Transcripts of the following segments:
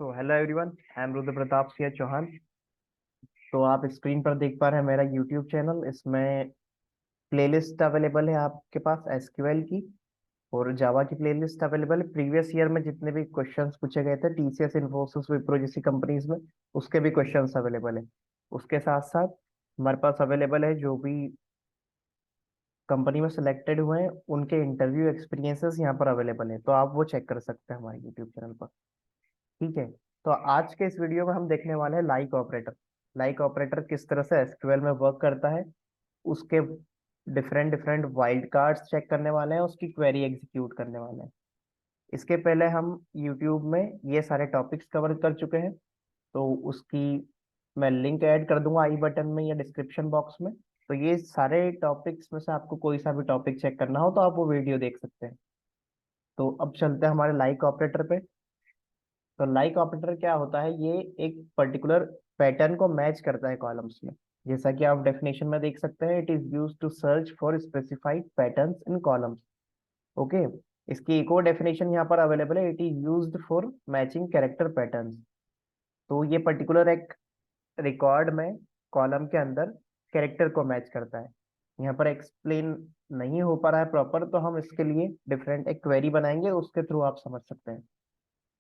तो hello everyone, I am Rudra Pratap Singh Chauhan. तो आप स्क्रीन पर देख पा रहे हैं मेरा यूट्यूब चैनल। इसमें प्लेलिस्ट अवेलेबल है आपके पास एसक्यूएल की और जावा की प्लेलिस्ट अवेलेबल है। प्रीवियस ईयर में जितने भी क्वेश्चंस पूछे गए थे टीसीएस, इन्फोसिस, विप्रो जैसी कंपनीज में, उसके भी क्वेश्चंस अवेलेबल है। उसके साथ साथ हमारे पास अवेलेबल है जो भी कंपनी में सिलेक्टेड हुए हैं उनके इंटरव्यू एक्सपीरियंसेस यहाँ पर अवेलेबल है, तो आप वो चेक कर सकते हैं हमारे यूट्यूब चैनल पर। ठीक है। तो आज के इस वीडियो में हम देखने वाले हैं लाइक ऑपरेटर। लाइक ऑपरेटर किस तरह से एसक्यूएल में वर्क करता है, उसके different different wild cards check करने वाले हैं, उसकी क्वेरी एग्जीक्यूट करने वाले हैं। इसके पहले हम यूट्यूब में ये सारे टॉपिक्स कवर कर चुके हैं, तो उसकी मैं लिंक ऐड कर दूंगा आई बटन में या डिस्क्रिप्शन बॉक्स में। तो ये सारे टॉपिक्स में से आपको कोई सा भी टॉपिक चेक करना हो तो आप वो वीडियो देख सकते हैं। तो अब चलते हैं हमारे लाइक ऑपरेटर पे। तो लाइक ऑपरेटर क्या होता है, ये एक पर्टिकुलर पैटर्न को मैच करता है कॉलम्स में। जैसा कि आप डेफिनेशन में देख सकते हैं, it is use to search for specified patterns in columns. Okay. इसकी एक और डेफिनेशन यहाँ पर अवेलेबल है, it is used for matching character patterns. तो ये पर्टिकुलर एक रिकॉर्ड में कॉलम के अंदर कैरेक्टर को मैच करता है। यहाँ पर एक्सप्लेन नहीं हो पा रहा है प्रॉपर, तो हम इसके लिए डिफरेंट एक क्वेरी बनाएंगे, उसके थ्रू आप समझ सकते हैं।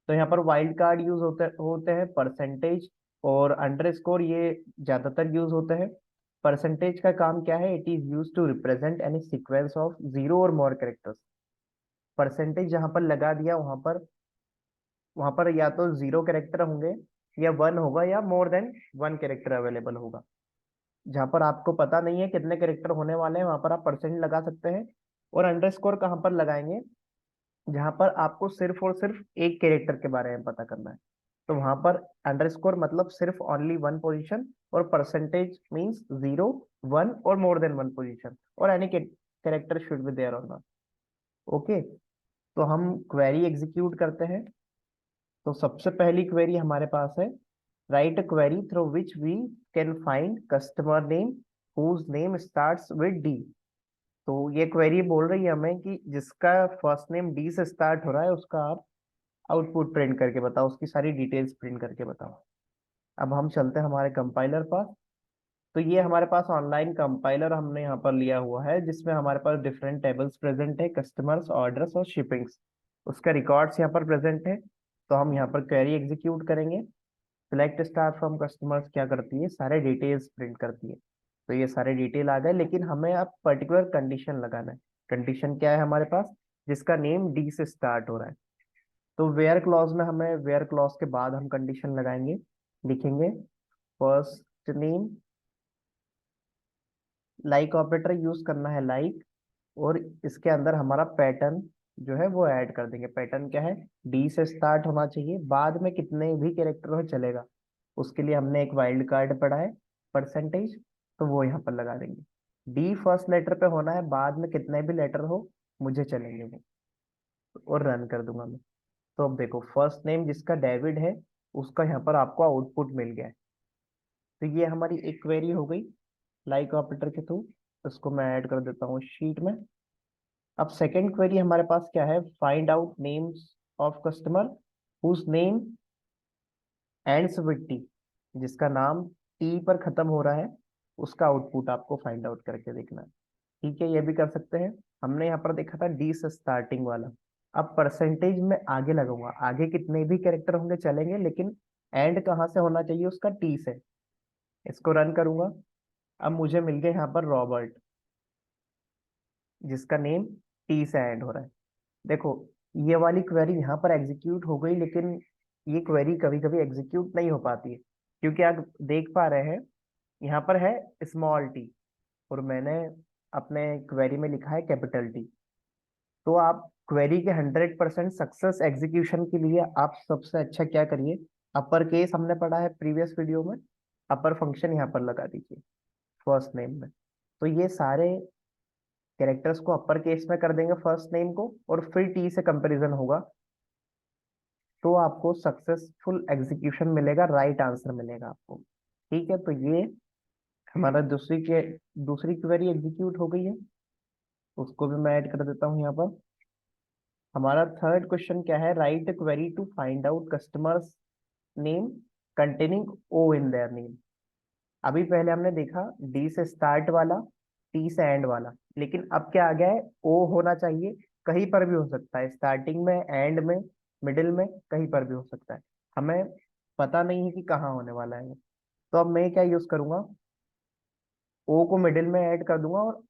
तो यहाँ पर वाइल्ड कार्ड यूज होते होते हैं, परसेंटेज और अंडरस्कोर ये ज्यादातर यूज होते हैं। परसेंटेज का काम क्या है, it is use to represent any sequence of zero और मोर कैरेक्टर्स। परसेंटेज जहां पर लगा दिया वहां पर या तो जीरो कैरेक्टर होंगे या वन होगा या मोर देन वन कैरेक्टर अवेलेबल होगा। जहां पर आपको पता नहीं है कितने कैरेक्टर होने वाले हैं वहां पर आप परसेंट लगा सकते हैं। और अंडरस्कोर कहाँ पर लगाएंगे, जहां पर आपको सिर्फ और सिर्फ एक कैरेक्टर के बारे में पता करना है। तो वहां पर अंडरस्कोर मतलब सिर्फ ओनली वन पोजीशन, और परसेंटेज मींस जीरो, वन और मोर देन वन पोजीशन, और any character should be there और नॉट। ओके। तो हम क्वेरी एग्जीक्यूट करते हैं। तो सबसे पहली क्वेरी हमारे पास है, write a query through which we can find customer name whose name starts with D. तो ये क्वेरी बोल रही है हमें कि जिसका फर्स्ट नेम डी से स्टार्ट हो रहा है उसका आप आउटपुट प्रिंट करके बताओ, उसकी सारी डिटेल्स प्रिंट करके बताओ। अब हम चलते हैं हमारे कंपाइलर पास। तो ये हमारे पास ऑनलाइन कंपाइलर हमने यहाँ पर लिया हुआ है, जिसमें हमारे पास डिफरेंट टेबल्स प्रेजेंट है, कस्टमर्स, ऑर्डर्स और शिपिंग्स। उसका रिकॉर्ड्स यहाँ पर प्रेजेंट है। तो हम यहाँ पर क्वेरी एग्जीक्यूट करेंगे। सिलेक्ट स्टार फ्रॉम कस्टमर्स क्या करती है, सारे डिटेल्स प्रिंट करती है। तो ये सारे डिटेल आ गए, लेकिन हमें अब पर्टिकुलर कंडीशन लगाना है। कंडीशन क्या है हमारे पास, जिसका नेम डी से स्टार्ट हो रहा है। तो वेयर क्लॉज में हमें वेयर क्लॉज के बाद हम कंडीशन लगाएंगे, लिखेंगे first name. Like operator use करना है लाइक, और इसके अंदर हमारा पैटर्न जो है वो ऐड कर देंगे। पैटर्न क्या है, डी से स्टार्ट होना चाहिए, बाद में कितने भी कैरेक्टर हो चलेगा। उसके लिए हमने एक वाइल्ड कार्ड पढ़ा है, परसेंटेज, तो वो यहाँ पर लगा देंगे। डी फर्स्ट लेटर पे होना है, बाद में कितने भी लेटर हो मुझे चलेंगे वो। और रन कर दूंगा मैं। तो अब देखो, फर्स्ट नेम जिसका डेविड है उसका यहाँ पर आपको आउटपुट मिल गया है। तो ये हमारी एक क्वेरी हो गई लाइक ऑपरेटर के थ्रू। इसको मैं ऐड कर देता हूँ शीट में। अब सेकंड क्वेरी हमारे पास क्या है, find out names of customer whose name ends with T. जिसका नाम टी पर खत्म हो रहा है उसका आउटपुट आपको फाइंड आउट करके देखना है। ठीक है, ये भी कर सकते हैं। हमने यहाँ पर देखा था डी से स्टार्टिंग वाला। अब परसेंटेज में आगे लगाऊंगा, आगे कितने भी कैरेक्टर होंगे चलेंगे, लेकिन एंड कहाँ से होना चाहिए, उसका टी से। इसको रन करूंगा। अब मुझे मिल गया यहाँ पर रॉबर्ट, जिसका नेम टी से एंड हो रहा है। देखो, ये वाली क्वेरी यहाँ पर एग्जीक्यूट हो गई, लेकिन ये क्वेरी कभी कभी एग्जीक्यूट नहीं हो पाती है, क्योंकि आप देख पा रहे हैं यहाँ पर है स्मॉल टी, और मैंने अपने क्वेरी में लिखा है कैपिटल टी। तो आप क्वेरी के 100% सक्सेस एग्जीक्यूशन के लिए आप सबसे अच्छा क्या करिए, अपर केस हमने पढ़ा है प्रीवियस वीडियो में, अपर फंक्शन यहाँ पर लगा दीजिए फर्स्ट नेम में। तो ये सारे कैरेक्टर्स को अपर केस में कर देंगे फर्स्ट नेम को, और फिर टी से कंपैरिजन होगा, तो आपको सक्सेसफुल एग्जीक्यूशन मिलेगा, राइट आंसर मिलेगा आपको। ठीक है, तो ये हमारा दूसरी क्वेरी एग्जीक्यूट हो गई है। उसको भी मैं ऐड कर देता हूँ यहाँ पर। हमारा थर्ड क्वेश्चन क्या है, write query to find out customers name containing O in their name. अभी पहले हमने देखा डी से स्टार्ट वाला, टी से एंड वाला, लेकिन अब क्या आ गया है, ओ होना चाहिए। कहीं पर भी हो सकता है, स्टार्टिंग में, एंड में, मिडिल में, कहीं पर भी हो सकता है। हमें पता नहीं है कि कहाँ होने वाला है। तो अब मैं क्या यूज करूंगा, ओ को मिडिल में ऐड कर दूंगा और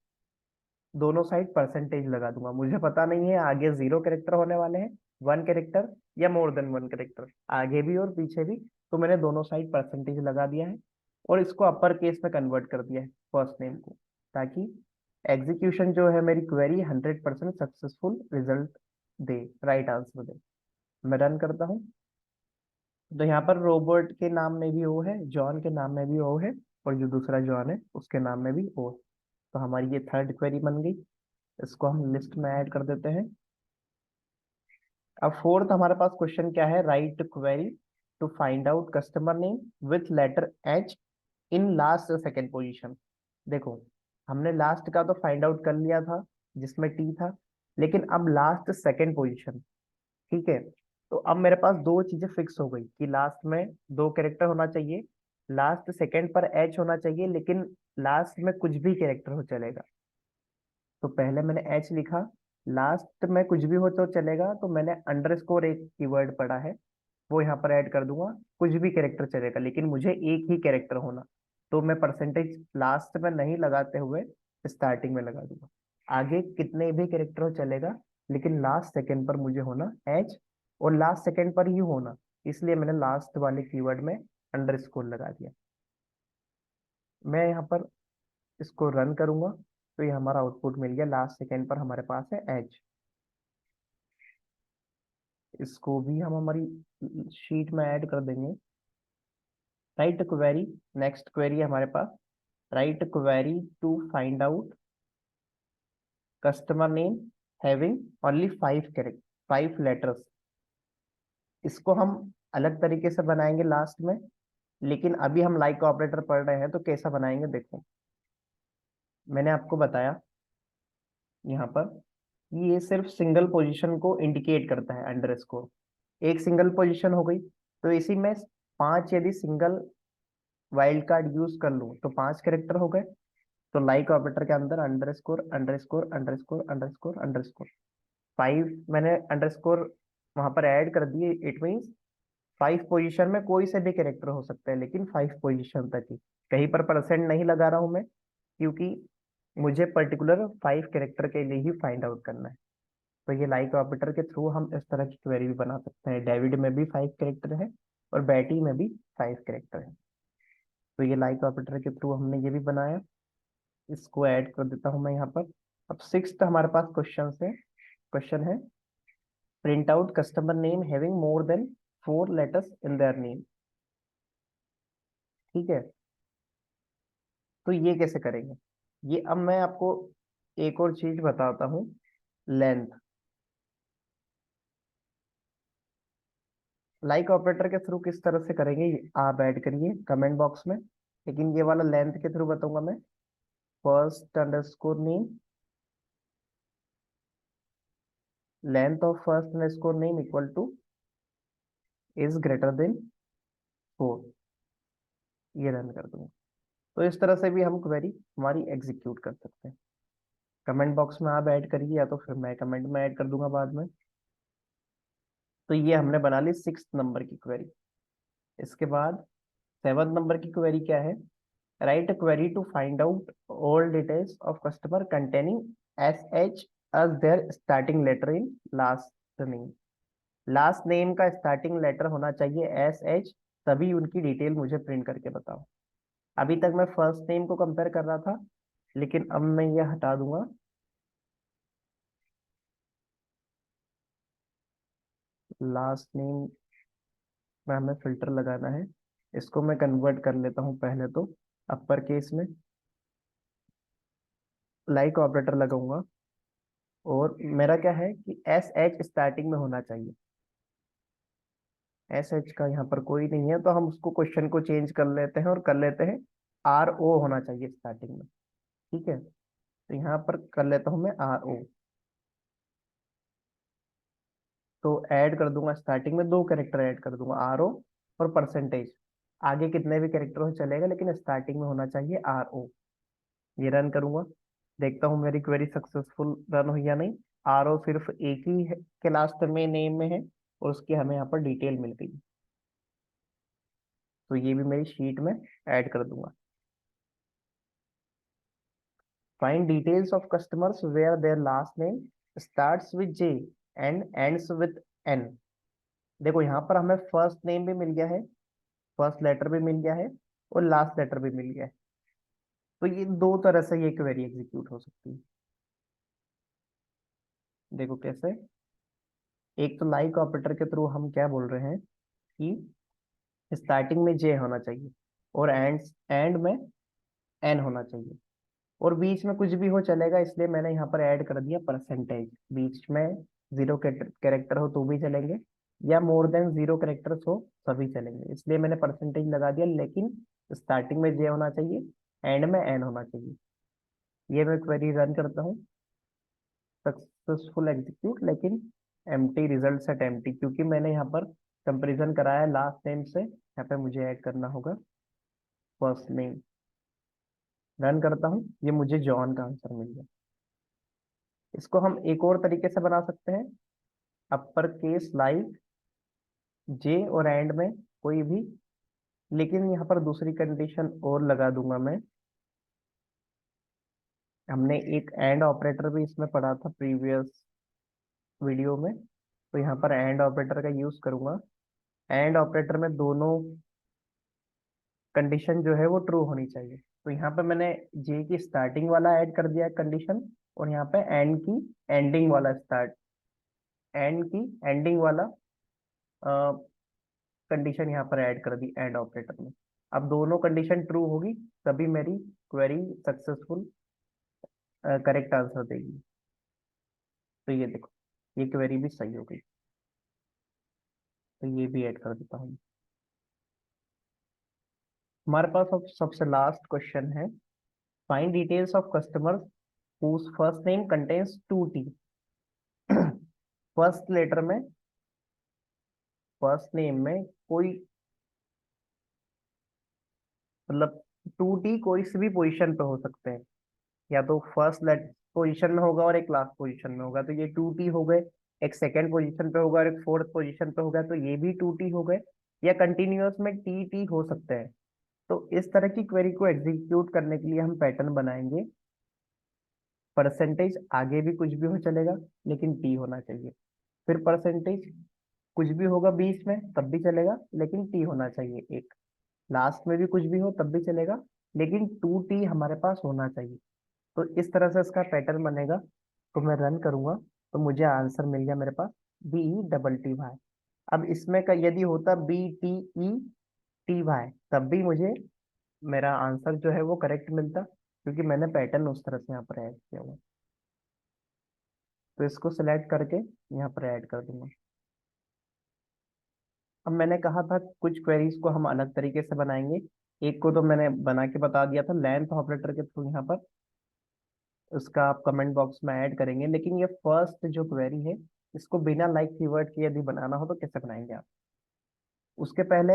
दोनों साइड परसेंटेज लगा दूंगा। मुझे पता नहीं है आगे 0 कैरेक्टर होने वाले हैं, 1 कैरेक्टर, या मोर देन 1 कैरेक्टर, आगे भी और पीछे भी। तो मैंने दोनों साइड परसेंटेज लगा दिया है और इसको अपर केस में कन्वर्ट कर दिया है फर्स्ट नेम को, ताकि एग्जीक्यूशन जो है मेरी क्वेरी 100% सक्सेसफुल रिजल्ट दे, राइट आंसर दे। मैं रन करता हूँ। तो यहाँ पर रोबोट के नाम में भी ओ है, जॉन के नाम में भी ओ है, और जो दूसरा जॉन है उसके नाम में भी ओ है। तो हमारी ये थर्ड क्वेरी बन गई। इसको हम लिस्ट में ऐड कर देते हैं। अब फोर्थ हमारे पास क्वेश्चन क्या है, write query to find out customer name with letter H in last second position. देखो, हमने लास्ट का तो फाइंड आउट कर लिया था जिसमें टी था, लेकिन अब लास्ट सेकेंड पोजीशन, ठीक है। तो अब मेरे पास दो चीजें फिक्स हो गई कि लास्ट में दो कैरेक्टर होना चाहिए, लास्ट सेकेंड पर एच होना चाहिए, लेकिन लास्ट में कुछ भी कैरेक्टर हो चलेगा। तो पहले मैंने एच लिखा, लास्ट में कुछ भी हो तो चलेगा, तो मैंने अंडरस्कोर एक कीवर्ड पढ़ा है, वो यहाँ पर ऐड कर दूंगा। कुछ भी कैरेक्टर चलेगा, लेकिन मुझे एक ही कैरेक्टर होना। तो मैं परसेंटेज लास्ट में नहीं लगाते हुए स्टार्टिंग में लगा दूंगा। आगे कितने भी कैरेक्टर हो चलेगा, लेकिन लास्ट सेकंड पर मुझे होना एच, और लास्ट सेकंड पर ही होना, इसलिए मैंने लास्ट वाले कीवर्ड में अंडरस्कोर लगा दिया। मैं यहाँ पर इसको रन करूंगा, तो ये हमारा आउटपुट मिल गया, लास्ट सेकंड पर हमारे पास है एच। इसको भी हम हमारी शीट में ऐड कर देंगे। राइट क्वेरी, नेक्स्ट क्वेरी हमारे पास, write query to find out customer name having only 5 letters. इसको हम अलग तरीके से बनाएंगे लास्ट में, लेकिन अभी हम लाइक ऑपरेटर पढ़ रहे हैं तो कैसा बनाएंगे देखो। मैंने आपको बताया यहाँ पर कि ये सिर्फ सिंगल पोजीशन को इंडिकेट करता है अंडरस्कोर। एक सिंगल पोजीशन हो गई, तो इसी में 5 यदि सिंगल वाइल्ड कार्ड यूज कर लूँ तो 5 कैरेक्टर हो गए। तो लाइक ऑपरेटर के अंदर underscore underscore underscore underscore underscore 5 मैंने अंडरस्कोर वहां पर ऐड कर दिए। इट मीन्स 5 पोजीशन में कोई से भी कैरेक्टर हो सकते हैं, लेकिन 5 पोजीशन तक ही। कहीं पर परसेंट नहीं लगा रहा हूं मैं, क्योंकि मुझे पर्टिकुलर 5 कैरेक्टर के लिए ही फाइंड आउट करना है। तो ये लाइक ऑपरेटर के थ्रू हम इस तरह की क्वेरी भी बना सकते हैं। डेविड में भी 5 कैरेक्टर है और बैटी में भी 5 कैरेक्टर है। तो ये लाइक ऑपरेटर के थ्रू हमने ये भी बनाया। इसको ऐड कर देता हूं मैं यहाँ पर। अब सिक्स्थ हमारे पास क्वेश्चन है print out customer name having more than 4 letters in their name. ठीक है, तो ये कैसे करेंगे, ये अब मैं आपको एक और चीज बताता हूँ, लेंथ। लाइक ऑपरेटर के थ्रू किस तरह से करेंगे ये आप ऐड करिए कमेंट बॉक्स में, लेकिन ये वाला लेंथ के थ्रू बताऊंगा मैं। First underscore name, length of first underscore name equal two is greater than 4। ये रन कर दूंगा। तो इस तरह से भी हम क्वेरी हमारी एग्जीक्यूट कर सकते हैं। कमेंट बॉक्स में आप ऐड करिए, या तो फिर मैं कमेंट में ऐड कर दूंगा बाद में। तो ये हमने बना ली 6 नंबर की क्वेरी। इसके बाद 7 नंबर की क्वेरी क्या है, write query to find out all details of customer containing S H as their starting letter in last name. Last name का स्टार्टिंग लेटर होना चाहिए एस एच, तभी उनकी डिटेल मुझे प्रिंट करके बताओ। अभी तक मैं फर्स्ट नेम को कंपेयर कर रहा था, लेकिन अब मैं ये हटा दूंगा। लास्ट नेम में हमें फिल्टर लगाना है, इसको मैं कन्वर्ट कर लेता हूँ पहले तो अपर केस में। लाइक ऑपरेटर लगाऊंगा, और मेरा क्या है कि एस एच स्टार्टिंग में होना चाहिए। एस एच का यहाँ पर कोई नहीं है, तो हम उसको क्वेश्चन को चेंज कर लेते हैं और कर लेते हैं आर ओ होना चाहिए स्टार्टिंग में। ठीक है, तो यहाँ पर कर लेता हूँ मैं आर ओ। तो ऐड कर दूंगा, स्टार्टिंग में 2 कैरेक्टर ऐड कर दूंगा आर ओ, और परसेंटेज, आगे कितने भी कैरेक्टर हो चलेगा लेकिन स्टार्टिंग में होना चाहिए RO। ये रन करूंगा, देखता हूँ मेरी क्वेरी सक्सेसफुल रन हुई या नहीं। RO सिर्फ एक ही के लास्ट में नेम में है और उसकी हमें यहाँ पर डिटेल मिल गई, तो ये भी मेरी शीट में ऐड कर दूंगा। Find details of customers where their last name starts with J and ends with N। देखो यहाँ पर हमें फर्स्ट नेम भी मिल गया है, फर्स्ट लेटर भी मिल गया है और लास्ट लेटर भी मिल गया है। तो ये दो तरह से ये क्वेरी एग्जीक्यूट हो सकती है। देखो कैसे, एक तो लाइक ऑपरेटर के थ्रू हम क्या बोल रहे हैं कि स्टार्टिंग में J होना चाहिए और एंड में N होना चाहिए, और बीच में कुछ भी हो चलेगा, इसलिए मैंने यहाँ पर ऐड कर दिया परसेंटेज। बीच में 0 कैरेक्टर हो तो भी चलेंगे, या मोर देन 0 कैरेक्टर्स हो सभी चलेंगे, इसलिए मैंने परसेंटेज लगा दिया। लेकिन स्टार्टिंग में J होना चाहिए, एंड में N होना चाहिए। ये मैं क्वेरी रन करता हूँ, सक्सेसफुल एग्जीक्यूट, लेकिन एम्प्टी रिजल्ट सेट एम्प्टी, क्योंकि मैंने यहाँ पर कंपैरिजन कराया लास्ट नेम से। यहाँ पे मुझे ऐड करना होगा फर्स्ट नेम। रन करता हूँ, ये मुझे जॉन का आंसर मिल गया। इसको हम एक और तरीके से बना सकते हैं, अपर केस लाइक J और एंड में कोई भी, लेकिन यहाँ पर दूसरी कंडीशन और लगा दूंगा मैं। हमने एक एंड ऑपरेटर भी इसमें पढ़ा था प्रीवियस वीडियो में, तो यहाँ पर एंड ऑपरेटर का यूज करूंगा। एंड ऑपरेटर में दोनों कंडीशन जो है वो ट्रू होनी चाहिए, तो यहाँ पे मैंने J की स्टार्टिंग वाला ऐड कर दिया कंडीशन, और यहाँ पे एंड की एंडिंग वाला एंड की एंडिंग वाला कंडीशन यहाँ पर ऐड कर दी एंड ऑपरेटर में। अब दोनों कंडीशन ट्रू होगी तभी मेरी क्वेरी सक्सेसफुल करेक्ट आंसर देगी। तो ये देखो, ये क्वेरी भी सही हो गई, तो ये भी ऐड कर देता हूँ। हमारे पास अब सबसे लास्ट क्वेश्चन है, find details of customers whose first name contains 2T। First letter में, फर्स्ट नेम में कोई, मतलब 2T कोई सी भी पोजीशन पे हो सकते हैं, या तो फर्स्ट लेट पोजीशन में होगा और एक लास्ट पोजीशन में होगा, तो ये 2T हो गए। एक सेकंड पोजीशन पे होगा और एक फोर्थ पोजीशन पे होगा, तो ये भी 2T हो गए। या कंटिन्यूअस में TT हो सकते हैं। तो इस तरह की क्वेरी को एग्जीक्यूट करने के लिए हम पैटर्न बनाएंगे, परसेंटेज आगे भी कुछ भी हो चलेगा लेकिन T होना चाहिए। फिर परसेंटेज कुछ भी होगा बीच में तब भी चलेगा लेकिन T होना चाहिए एक, लास्ट में भी कुछ भी हो तब भी चलेगा लेकिन 2T हमारे पास होना चाहिए। तो इस तरह से इसका पैटर्न बनेगा। तो मैं रन करूंगा, तो मुझे आंसर मिल गया मेरे पास BETTY। अब इसमें का यदि होता BTETY तब भी मुझे मेरा आंसर जो है वो करेक्ट मिलता, क्योंकि मैंने पैटर्न उस तरह से यहाँ पर ऐड किया हुआ। तो इसको सिलेक्ट करके यहाँ पर ऐड कर दूंगा। अब मैंने कहा था कुछ क्वेरीज को हम अलग तरीके से बनाएंगे, एक को तो मैंने बना के बता दिया था लेंथ ऑपरेटर के थ्रू यहाँ पर, उसका आप कमेंट बॉक्स में ऐड करेंगे। लेकिन ये फर्स्ट जो क्वेरी है, इसको बिना लाइक कीवर्ड के यदि बनाना हो तो कैसे बनाएंगे आप? उसके पहले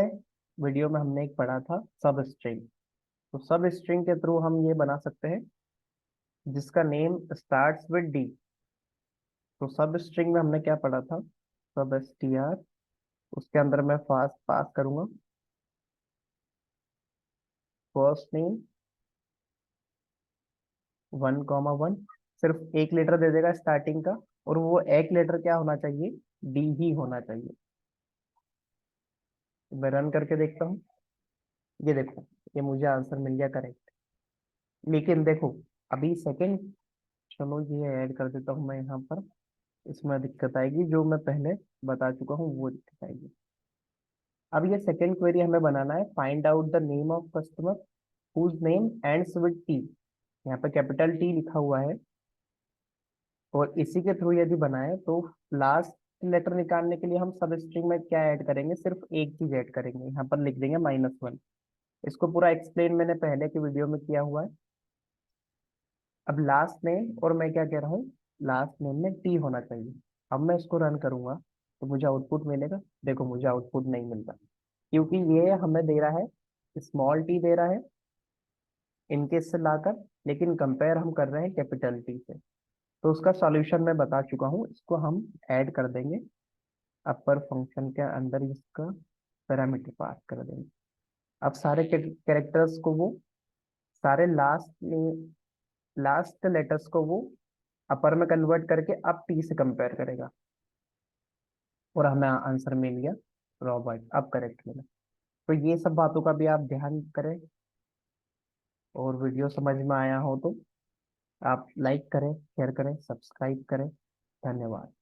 वीडियो में हमने एक पढ़ा था सब स्ट्रिंग, तो सब स्ट्रिंग के थ्रू हम ये बना सकते हैं जिसका नेम स्टार्ट्स विद D। तो सब स्ट्रिंग में हमने क्या पढ़ा था, सब str, उसके अंदर मैं फास्ट पास करूंगा फर्स्ट नेम 1,1, सिर्फ एक लेटर दे देगा स्टार्टिंग का, और वो एक लेटर क्या होना चाहिए, D ही होना चाहिए। तो मैं रन करके देखता हूँ, ये देखो, ये मुझे आंसर मिल गया करेक्ट। लेकिन देखो, अभी सेकंड, चलो ये ऐड कर देता हूँ मैं यहाँ पर, इसमें दिक्कत आएगी, जो मैं पहले बता चुका हूँ वो दिक्कत आएगी। अब ये सेकंड क्वेरी हमें बनाना है, find out the name of customer whose name ends with T। यहाँ पे कैपिटल T लिखा हुआ है, और इसी के थ्रू यदि बनाए तो लास्ट लेटर निकालने के लिए हम सब स्ट्रिंग में क्या ऐड करेंगे, सिर्फ एक चीज ऐड करेंगे, यहाँ पर लिख देंगे -1। इसको पूरा एक्सप्लेन मैंने पहले के वीडियो में किया हुआ है। अब लास्ट नेम, और मैं क्या कह रहा हूँ, लास्ट नेम में T होना चाहिए। अब मैं इसको रन करूंगा तो मुझे आउटपुट मिलेगा, देखो मुझे आउटपुट नहीं मिलता, क्योंकि ये हमें दे रहा है, स्मॉल टी दे रहा है इनके से लाकर, लेकिन कंपेयर हम कर रहे हैं कैपिटल टी से। तो उसका सॉल्यूशन मैं बता चुका हूँ, इसको हम ऐड कर देंगे अपर फंक्शन के अंदर, इसका पैरामीटर पास कर देंगे। अब सारे कैरेक्टर्स को वो, सारे लास्ट लेटर्स को वो अपर में कन्वर्ट करके अब टी से कंपेयर करेगा, और हमें आंसर मिल गया रॉबर्ट। अब करेक्ट मिला। तो ये सब बातों का भी आप ध्यान करें, और वीडियो समझ में आया हो तो आप लाइक करें, शेयर करें, सब्सक्राइब करें। धन्यवाद।